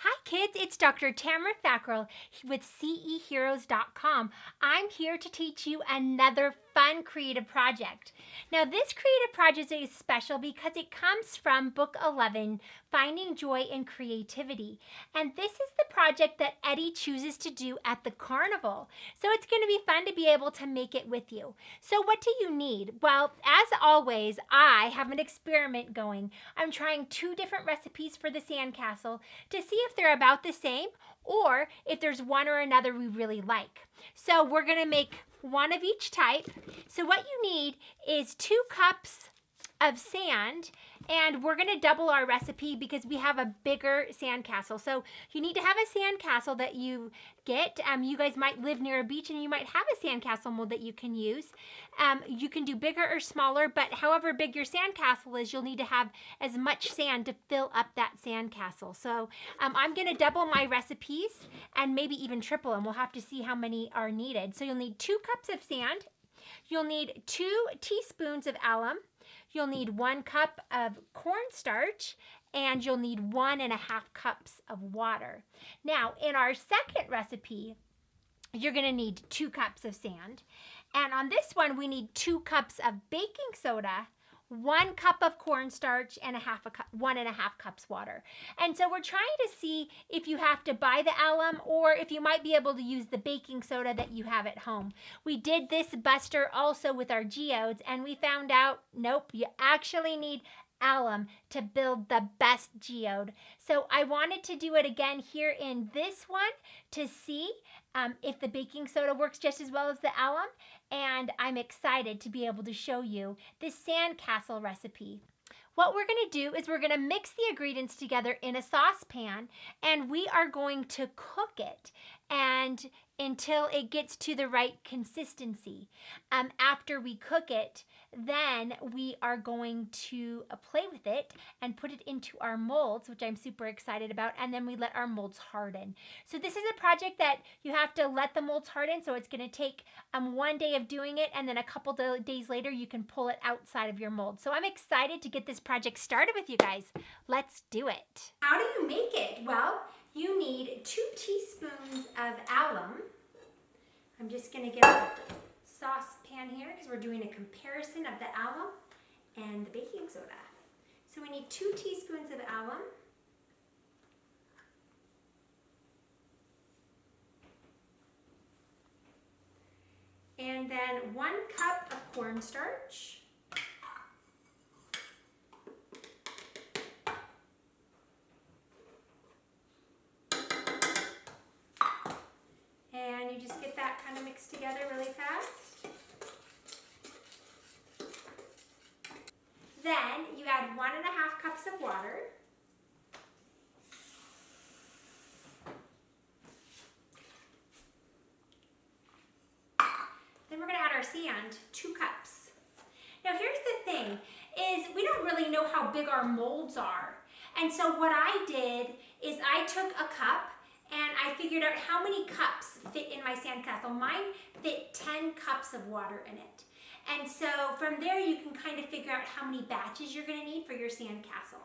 Hi kids, it's Dr. Tamara Fackrell with CEHeroes.com. I'm here to teach you another fun creative project. Now this creative project is special because it comes from Book 11, Finding Joy in Creativity. And this is the project that Eddie chooses to do at the carnival. So it's going to be fun to be able to make it with you. So what do you need? Well, as always, I have an experiment going. I'm trying 2 different recipes for the sandcastle to see if they're about the same or if there's one or another we really like. So we're going to make one of each type. So what you need is 2 cups of sand, and we're going to double our recipe because we have a bigger sandcastle. So you need to have a sandcastle that you get. You guys might live near a beach and you might have a sandcastle mold that you can use. You can do bigger or smaller, but however big your sandcastle is, you'll need to have as much sand to fill up that sandcastle. So I'm going to double my recipes and maybe even triple them. We'll have to see how many are needed. So you'll need 2 cups of sand. You'll need 2 teaspoons of alum. You'll need 1 cup of cornstarch, and you'll need 1.5 cups of water. Now, in our second recipe, you're going to need 2 cups of sand. And on this one, we need 2 cups of baking soda, 1 cup of cornstarch, and 1.5 cups water. And so we're trying to see if you have to buy the alum or if you might be able to use the baking soda that you have at home. We did this buster also with our geodes, and we found out, nope, you actually need alum to build the best geode. So I wanted to do it again here in this one to see if the baking soda works just as well as the alum, and I'm excited to be able to show you this sandcastle recipe. What we're going to do is we're going to mix the ingredients together in a saucepan, and we are going to cook it until it gets to the right consistency. After we cook it, then we are going to play with it and put it into our molds, which I'm super excited about, and then we let our molds harden. So this is a project that you have to let the molds harden, so it's going to take 1 day of doing it, and then a couple days later you can pull it outside of your mold. So I'm excited to get this project started with you guys. Let's do it. How do you make it? Well, you need 2 teaspoons of alum. I'm just going to get a saucepan here because we're doing a comparison of the alum and the baking soda. So we need 2 teaspoons of alum. And then 1 cup of cornstarch. And you just get that kind of mixed together really fast. Then you add 1.5 cups of water. Then we're going to add our sand, 2 cups. Now here's the thing, is we don't really know how big our molds are. And so what I did is I took a cup and I figured out how many cups fit in my sandcastle. Mine fit 10 cups of water in it. And so from there you can kind of figure out how many batches you're going to need for your sandcastle.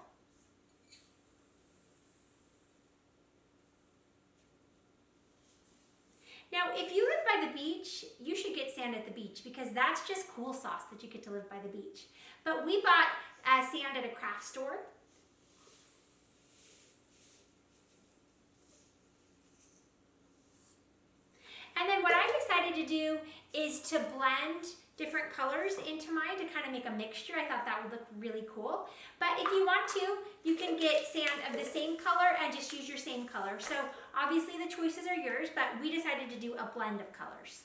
Now, if you live by the beach, you should get sand at the beach because that's just cool sauce that you get to live by the beach. But we bought sand at a craft store. And then what I decided to do is to blend different colors into mine to kind of make a mixture. I thought that would look really cool. But if you want to, you can get sand of the same color and just use your same color. So obviously the choices are yours, but we decided to do a blend of colors.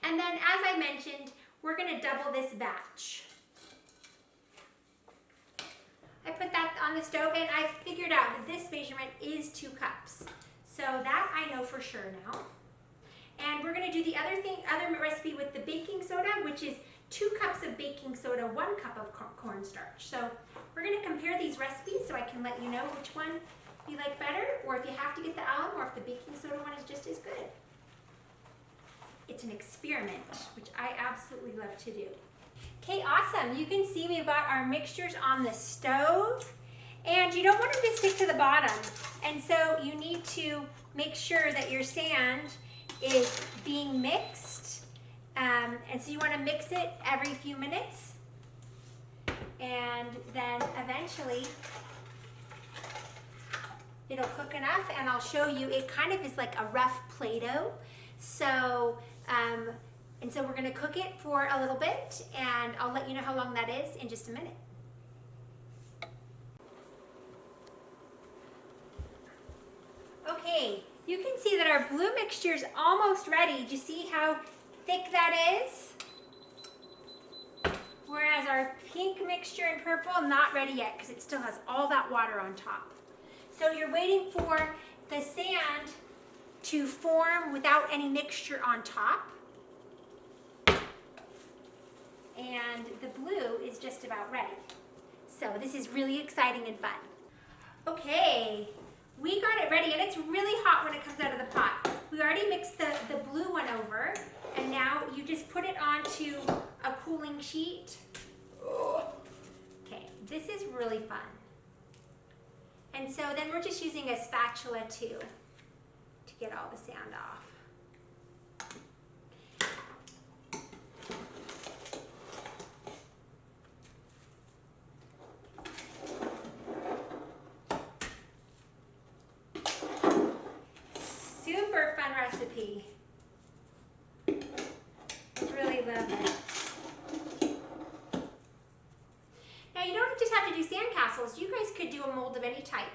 And then as I mentioned, we're going to double this batch. I put that on the stove and I figured out that this measurement is 2 cups. So that I know for sure now. And we're going to do the other recipe with the baking soda, which is 2 cups of baking soda, 1 cup of cornstarch. So we're going to compare these recipes so I can let you know which one you like better, or if you have to get the alum, or if the baking soda one is just as good. It's an experiment, which I absolutely love to do. Okay, awesome. You can see we've got our mixtures on the stove. And you don't want them to stick to the bottom. And so you need to make sure that your sand is being mixed. And so you want to mix it every few minutes. And then eventually it'll cook enough, and I'll show you. It kind of is like a rough Play-Doh. So, and so we're going to cook it for a little bit, and I'll let you know how long that is in just a minute. Okay, you can see that our blue mixture is almost ready. Do you see how thick that is? Whereas our pink mixture and purple, not ready yet because it still has all that water on top. So you're waiting for the sand to form without any mixture on top. And the blue is just about ready. So this is really exciting and fun. Okay, we got it ready, and it's really hot when it comes out of the pot. We already mixed the blue one over, and now you just put it onto a cooling sheet. Okay, this is really fun. And so then we're just using a spatula to get all the sand off. Super fun recipe. Really love it. Now you don't just have to do sandcastles. You guys could do a mold of any type.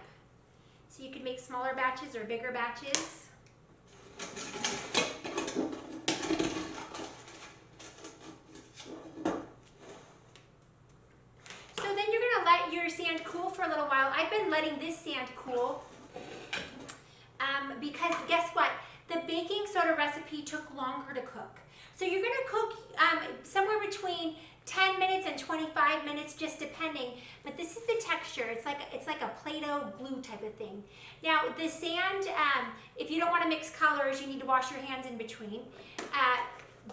So you could make smaller batches or bigger batches. So then you're going to let your sand cool for a little while. I've been letting this sand cool because guess what? The baking soda recipe took longer to cook. So you're going to cook somewhere between 10 minutes and 25 minutes, just depending. But this is the texture. It's like a Play-Doh glue type of thing. Now the sand, if you don't want to mix colors, you need to wash your hands in between.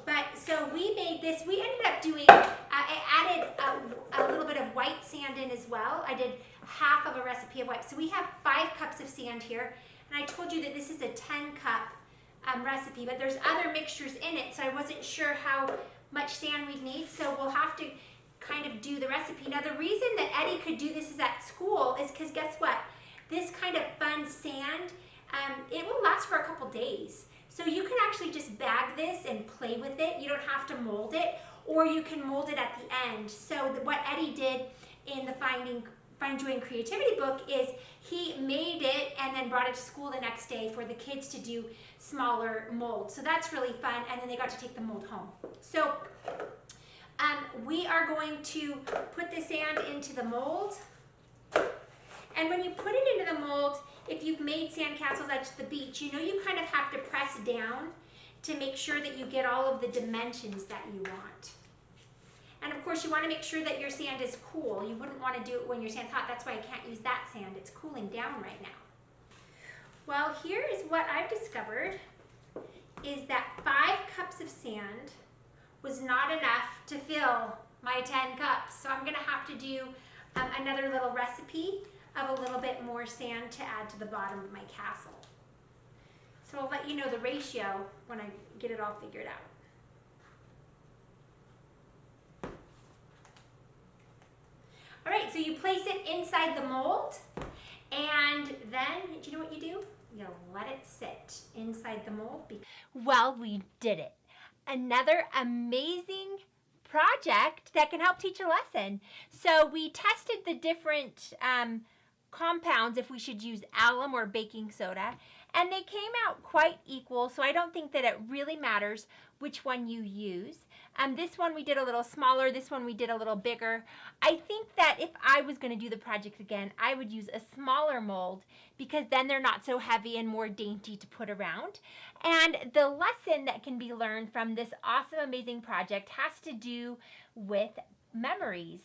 But so we made this. We ended up doing. I added a little bit of white sand in as well. I did half of a recipe of white. So we have 5 cups of sand here, and I told you that this is a 10-cup recipe. But there's other mixtures in it, so I wasn't sure how much sand we'd need, so we'll have to kind of do the recipe. Now the reason that Eddie could do this is at school is because guess what? This kind of fun sand, it will last for a couple days. So you can actually just bag this and play with it. You don't have to mold it, or you can mold it at the end. So what Eddie did in the Find Joy and Creativity book is he made it and then brought it to school the next day for the kids to do smaller molds. So that's really fun, and then they got to take the mold home. So we are going to put the sand into the mold. And when you put it into the mold, if you've made sandcastles at the beach, you know you kind of have to press down to make sure that you get all of the dimensions that you want. And of course you want to make sure that your sand is cool. You wouldn't want to do it when your sand's hot. That's why I can't use that sand. It's cooling down right now. Well, here is what I've discovered is that 5 cups of sand was not enough to fill my 10 cups. So I'm going to have to do another little recipe of a little bit more sand to add to the bottom of my castle. So I'll let you know the ratio when I get it all figured out. All right, so you place it inside the mold, and then, do you know what you do? You let it sit inside the mold. Well, we did it. Another amazing project that can help teach a lesson. So we tested the different compounds, if we should use alum or baking soda, and they came out quite equal, so I don't think that it really matters which one you use. This one we did a little smaller, this one we did a little bigger. I think that if I was going to do the project again, I would use a smaller mold because then they're not so heavy and more dainty to put around. And the lesson that can be learned from this awesome, amazing project has to do with memories.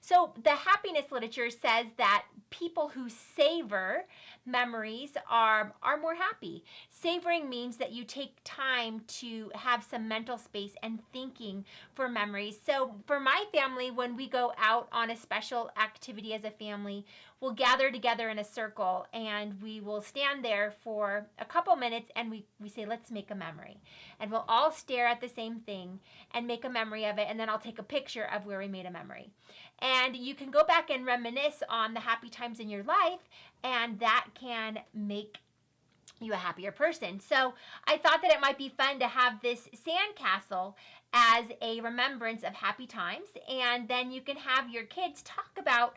So the happiness literature says that people who savor memories are more happy. Savoring means that you take time to have some mental space and thinking for memories. So for my family, when we go out on a special activity as a family, we'll gather together in a circle and we will stand there for a couple minutes and we say, let's make a memory. And we'll all stare at the same thing and make a memory of it, and then I'll take a picture of where we made a memory. And you can go back and reminisce on the happy times in your life, and that can make you a happier person. So I thought that it might be fun to have this sandcastle as a remembrance of happy times, and then you can have your kids talk about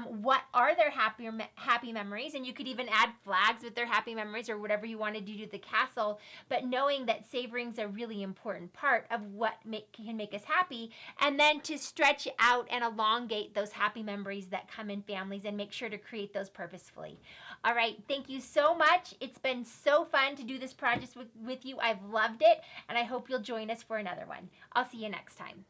what are their happy memories, and you could even add flags with their happy memories or whatever you want to do to the castle, but knowing that savoring is a really important part of what can make us happy, and then to stretch out and elongate those happy memories that come in families and make sure to create those purposefully. All right, thank you so much. It's been so fun to do this project with you. I've loved it, and I hope you'll join us for another one. I'll see you next time.